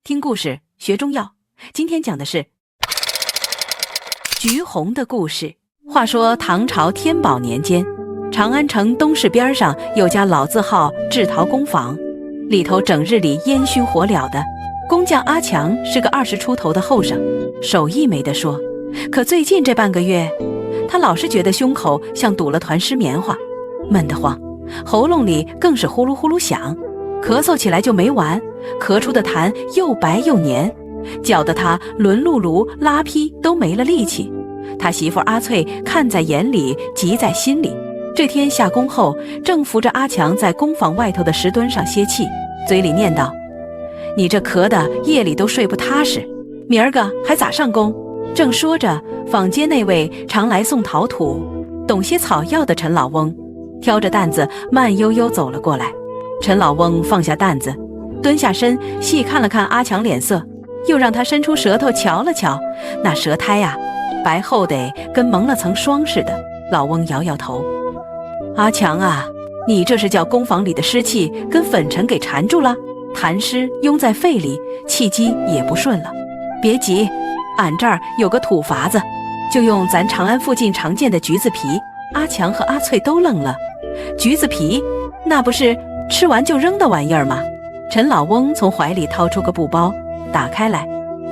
听故事学中药，今天讲的是橘红的故事。话说唐朝天宝年间，长安城东市边上有家老字号制陶工坊，里头整日里烟熏火燎的。工匠阿强是个20出头的后生，手艺没得说，可最近这半个月，他老是觉得胸口像堵了团湿棉花，闷得慌，喉咙里更是呼噜呼噜响，咳嗽起来就没完，咳出的痰又白又黏，搅得他轮辘辘拉坯都没了力气。他媳妇阿翠看在眼里，急在心里。这天下工后，正扶着阿强在工坊外头的石墩上歇气，嘴里念叨：“你这咳的夜里都睡不踏实，明儿个还咋上工？”正说着，坊间那位常来送陶土、懂些草药的陈老翁，挑着担子慢悠悠走了过来。陈老翁放下担子，蹲下身细看了看阿强脸色，又让他伸出舌头瞧了瞧，那舌苔呀，白厚得跟蒙了层霜似的。老翁摇摇头：“阿强啊，你这是叫工坊里的湿气跟粉尘给缠住了，痰湿拥在肺里，气机也不顺了。别急，俺这儿有个土法子，就用咱长安附近常见的橘子皮。”阿强和阿翠都愣了，橘子皮那不是吃完就扔的玩意儿吗？陈老翁从怀里掏出个布包，打开来，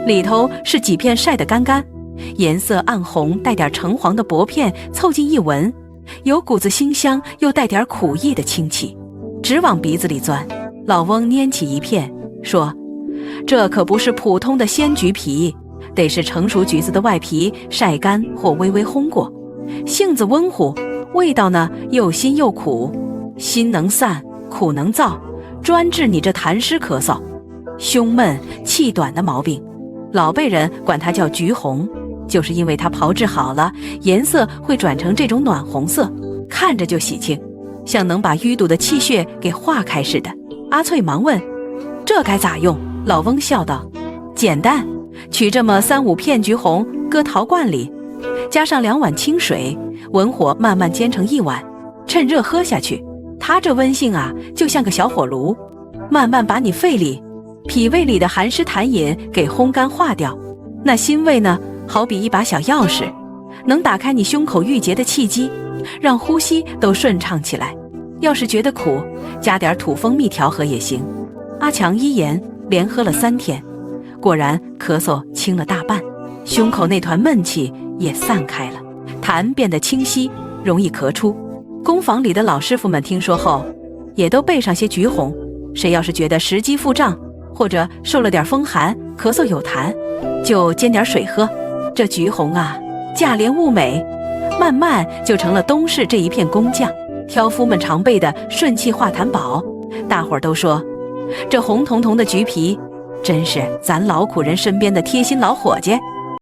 里头是几片晒得干干，颜色暗红带点橙黄的薄片，凑近一闻，有股子馨香又带点苦意的清气，直往鼻子里钻。老翁拈起一片，说：“这可不是普通的鲜橘皮，得是成熟橘子的外皮晒干或微微烘过，性子温乎，味道呢又辛又苦，辛能散，苦能燥，专治你这痰湿咳嗽、胸闷气短的毛病。老辈人管它叫橘红，就是因为它炮制好了，颜色会转成这种暖红色，看着就喜庆，像能把淤堵的气血给化开似的。”阿翠忙问：“这该咋用？”老翁笑道：“简单，取这么3、5片橘红，搁陶罐里，加上2碗清水，文火慢慢煎成1碗，趁热喝下去。它这温性啊，就像个小火炉，慢慢把你肺里、脾胃里的寒湿痰饮给烘干化掉。那辛味呢，好比一把小钥匙，能打开你胸口郁结的气机，让呼吸都顺畅起来。要是觉得苦，加点土蜂蜜调和也行。”阿强依言，连喝了3天，果然咳嗽轻了大半，胸口那团闷气也散开了，痰变得清晰，容易咳出。工坊里的老师傅们听说后，也都备上些橘红，谁要是觉得食积腹胀，或者受了点风寒，咳嗽有痰，就煎点水喝。这橘红啊，价廉物美，慢慢就成了东市这一片工匠、挑夫们常备的顺气化痰宝。大伙儿都说，这红彤彤的橘皮，真是咱劳苦人身边的贴心老伙计。